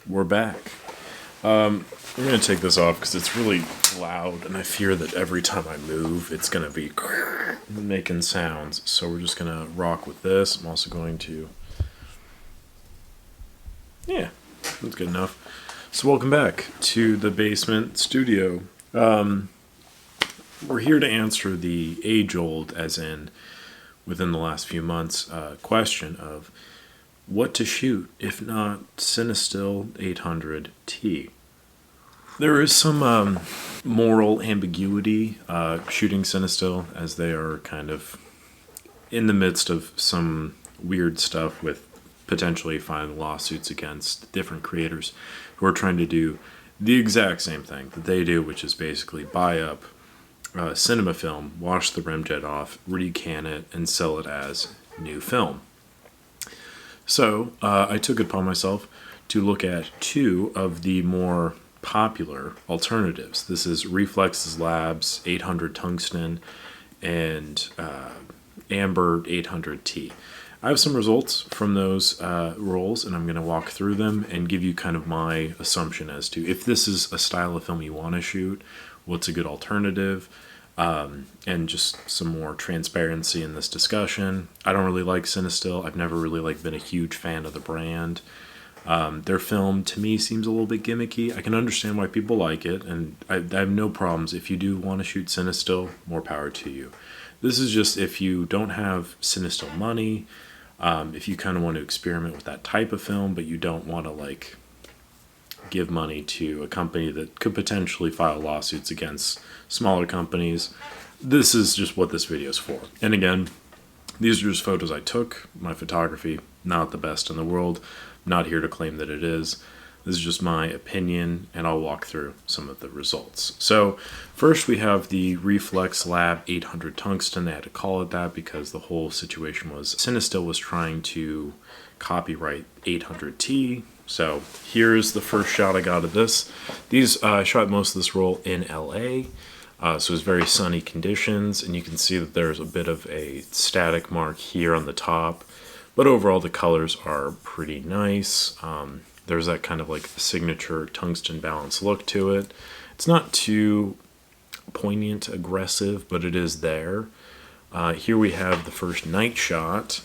We're back. I'm going to take this off because it's really loud, and I fear that every time I move, it's going to be making sounds. So we're just going to rock with this. I'm also going to... Yeah, that's good enough. So welcome back to the basement studio. We're here to answer the age-old, as in within the last few months, question of what to shoot if not Cinestill 800T. There is some moral ambiguity shooting Cinestill, as they are kind of in the midst of some weird stuff with potentially filing lawsuits against different creators who are trying to do the exact same thing that they do, which is basically buy up cinema film, wash the rimjet off, recan it, and sell it as new film. So I took it upon myself to look at two of the more popular alternatives. This is Reflx Lab's 800 Tungsten and Amber 800T. I have some results from those rolls, and I'm going to walk through them and give you kind of my assumption as to if this is a style of film you want to shoot, what's a good alternative, and just some more transparency in this discussion. I don't really like Cinestill. I've never really been a huge fan of the brand. Their film, to me, seems a little bit gimmicky. I can understand why people like it, and I have no problems. If you do want to shoot Cinestill, more power to you. This is just if you don't have Cinestill money, if you kind of want to experiment with that type of film, but you don't want to give money to a company that could potentially file lawsuits against smaller companies. This is just what this video is for. And again, these are just photos I took. My photography, not the best in the world. Not here to claim that it is. This is just my opinion, and I'll walk through some of the results. So first we have the Reflx Lab 800 Tungsten. They had to call it that because the whole situation was Cinestill was trying to copyright 800T. So here's the first shot I got of this. I shot most of this roll in LA. So it's very sunny conditions, and you can see that there's a bit of a static mark here on the top. But overall, the colors are pretty nice. There's that kind of signature tungsten balance look to it. It's not too poignant, aggressive, but it is there. Here we have the first night shot.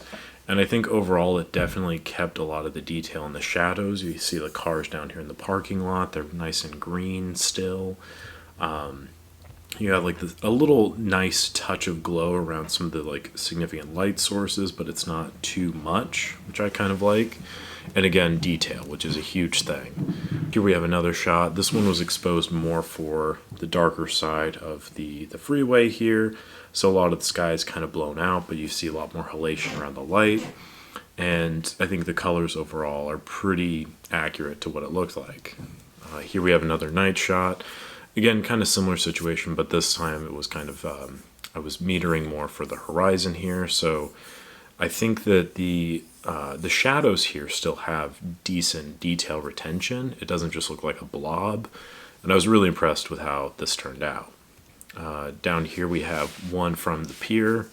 And I think overall it definitely kept a lot of the detail in the shadows. You see the cars down here in the parking lot. They're nice and green still. You have a little nice touch of glow around some of the significant light sources, but it's not too much, which I kind of like. And again, detail, which is a huge thing. Here we have another shot. This one was exposed more for the darker side of the freeway here. So a lot of the sky is kind of blown out, but you see a lot more halation around the light. And I think the colors overall are pretty accurate to what it looks like. Here we have another night shot. Again, kind of similar situation, but this time it was kind of, I was metering more for the horizon here. So I think that the shadows here still have decent detail retention. It doesn't just look like a blob. And I was really impressed with how this turned out. Down here we have one from the pier,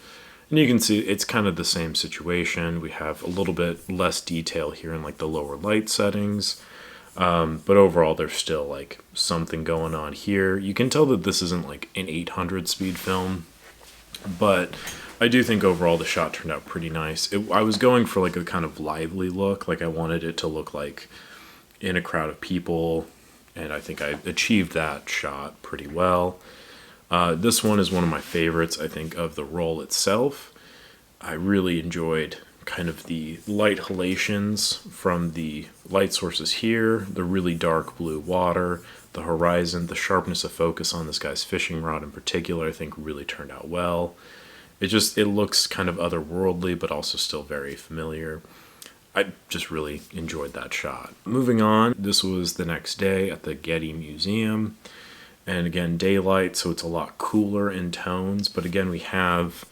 and you can see it's kind of the same situation. We have a little bit less detail here in the lower light settings, but overall there's still something going on here. You can tell that this isn't an 800 speed film, but I do think overall the shot turned out pretty nice. I was going for a kind of lively look, I wanted it to look like in a crowd of people, and I think I achieved that shot pretty well. This one is one of my favorites, I think, of the roll itself. I really enjoyed kind of the light halations from the light sources here, the really dark blue water, the horizon, the sharpness of focus on this guy's fishing rod in particular, I think really turned out well. It looks kind of otherworldly, but also still very familiar. I just really enjoyed that shot. Moving on, this was the next day at the Getty Museum. And again, daylight, so it's a lot cooler in tones. But again, we have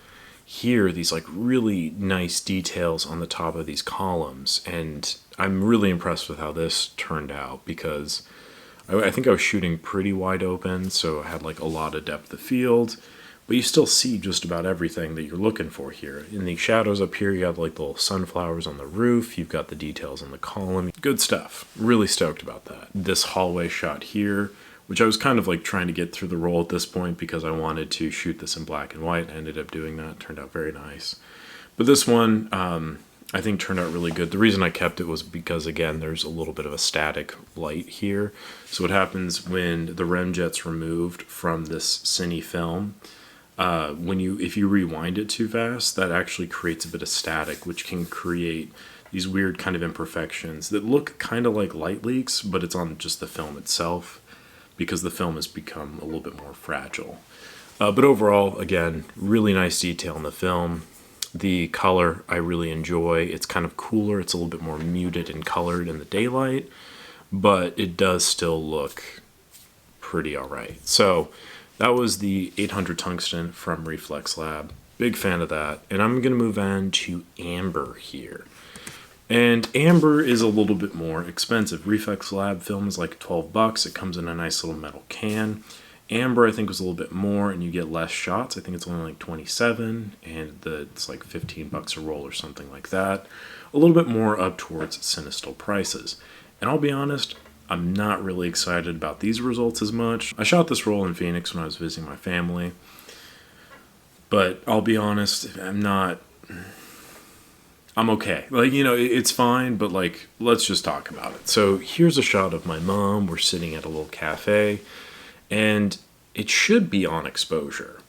here these really nice details on the top of these columns. And I'm really impressed with how this turned out because I think I was shooting pretty wide open. So I had a lot of depth of field. but you still see just about everything that you're looking for here. In the shadows up here, you have like the little sunflowers on the roof, you've got the details on the column. Good stuff. Really stoked about that. This hallway shot here, which I was kind of like trying to get through the roll at this point because I wanted to shoot this in black and white. I ended up doing that. It turned out very nice. But this one, I think turned out really good. The reason I kept it was because, again, there's a little bit of a static light here. So what happens when the remjet's removed from this cine film, if you rewind it too fast, that actually creates a bit of static, which can create these weird kind of imperfections that look kind of like light leaks, but it's on just the film itself because the film has become a little bit more fragile. But overall, again, really nice detail in the film. The color I really enjoy. It's kind of cooler. It's a little bit more muted and colored in the daylight, but it does still look pretty all right. So that was the 800 Tungsten from Reflx Lab. Big fan of that. And I'm going to move on to Amber here. And Amber is a little bit more expensive. Reflx Lab film is like $12. It comes in a nice little metal can. Amber, I think, was a little bit more, and you get less shots. I think it's only like 27, and it's like $15 a roll or something like that. A little bit more up towards Cinestill prices. And I'll be honest, I'm not really excited about these results as much. I shot this roll in Phoenix when I was visiting my family, but I'll be honest, I'm okay. Like, it's fine, but like, let's just talk about it. So here's a shot of my mom. We're sitting at a little cafe, and it should be on exposure.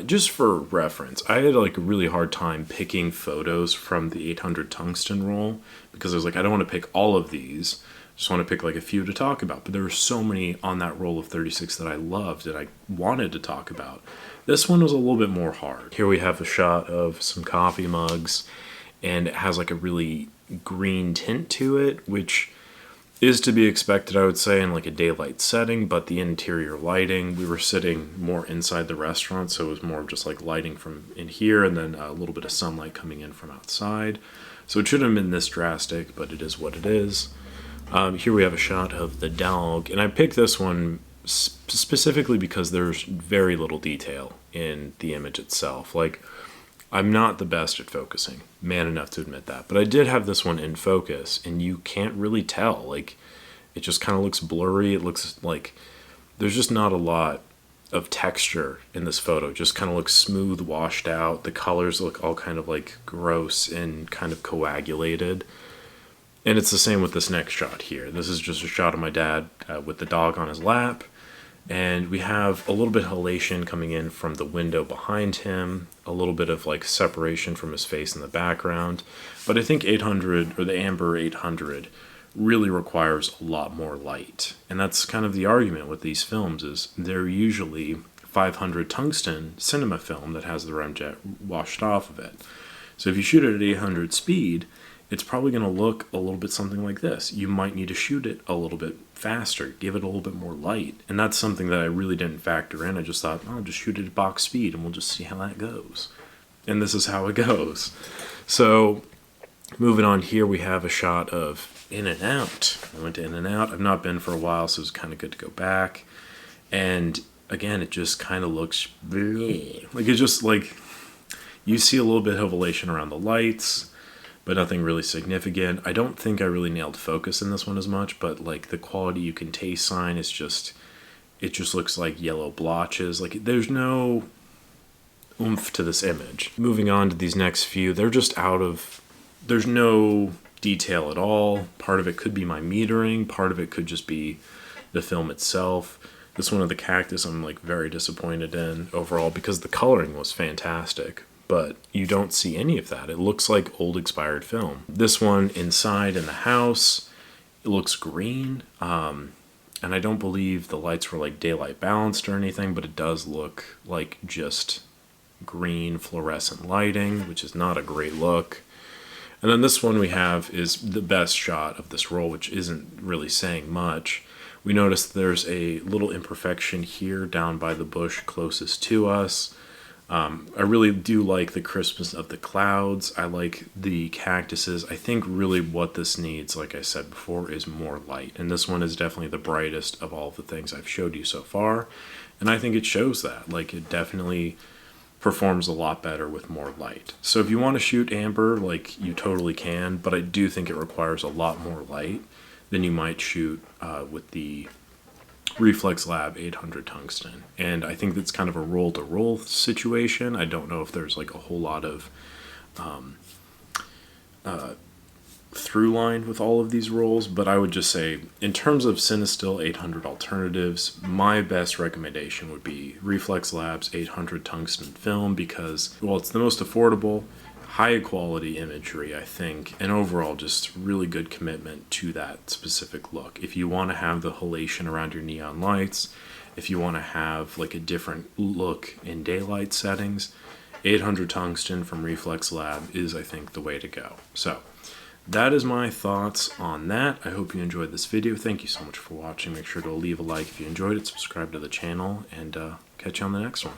Just for reference, I had like a really hard time picking photos from the 800 Tungsten roll because I was like, I don't want to pick all of these. I just want to pick like a few to talk about. But there were so many on that roll of 36 that I loved that I wanted to talk about. This one was a little bit more hard. Here we have a shot of some coffee mugs, and it has like a really green tint to it, which is to be expected, I would say, in like a daylight setting, but the interior lighting, we were sitting more inside the restaurant, so it was more of just like lighting from in here and then a little bit of sunlight coming in from outside. So it shouldn't have been this drastic, but it is what it is. Here we have a shot of the dog, and I picked this one specifically because there's very little detail in the image itself. Like, I'm not the best at focusing, man enough to admit that, but I did have this one in focus, and you can't really tell. Like, it just kind of looks blurry. It looks like there's just not a lot of texture in this photo. It just kind of looks smooth, washed out. The colors look all kind of like gross and kind of coagulated. And it's the same with this next shot here. This is just a shot of my dad with the dog on his lap. And we have a little bit of halation coming in from the window behind him, a little bit of like separation from his face in the background. But I think 800, or the Amber 800, really requires a lot more light. And that's kind of the argument with these films, is they're usually 500 tungsten cinema film that has the remjet washed off of it. So if you shoot it at 800 speed, it's probably going to look a little bit something like this. You might need to shoot it a little bit faster, give it a little bit more light. And that's something that I really didn't factor in. I just thought, I'll just shoot it at box speed and we'll just see how that goes. And this is how it goes. So moving on here, we have a shot of In-N-Out. I went to In-N-Out. I've not been for a while, so it's kind of good to go back. And again, it just kind of looks bleh. Like, it's just like, you see a little bit of elation around the lights, but nothing really significant. I don't think I really nailed focus in this one as much, but like the quality you can taste sign is just, it just looks like yellow blotches. Like, there's no oomph to this image. Moving on to these next few, they're just there's no detail at all. Part of it could be my metering, part of it could just be the film itself. This one of the cactus I'm like very disappointed in overall because the coloring was fantastic, but you don't see any of that. It looks like old expired film. This one inside in the house, it looks green. And I don't believe the lights were like daylight balanced or anything, but it does look like just green fluorescent lighting, which is not a great look. And then this one we have is the best shot of this roll, which isn't really saying much. We notice there's a little imperfection here down by the bush closest to us. I really do like the crispness of the clouds. I like the cactuses. I think really what this needs, like I said before, is more light. And this one is definitely the brightest of all the things I've showed you so far. And I think it shows that. Like, it definitely performs a lot better with more light. So if you want to shoot amber, like, you totally can, but I do think it requires a lot more light than you might shoot with the Reflx Lab 800 tungsten. And I think that's kind of a roll-to-roll situation. I don't know if there's like a whole lot of through line with all of these rolls, but I would just say, in terms of Cinestill 800 alternatives, my best recommendation would be Reflx Lab's 800 tungsten film, because, well, it's the most affordable, high quality imagery, I think, and overall just really good commitment to that specific look. If you want to have the halation around your neon lights, if you want to have like a different look in daylight settings, 800 tungsten from Reflx Lab is, I think, the way to go. So that is my thoughts on that. I hope you enjoyed this video. Thank you so much for watching. Make sure to leave a like if you enjoyed it, subscribe to the channel, and catch you on the next one.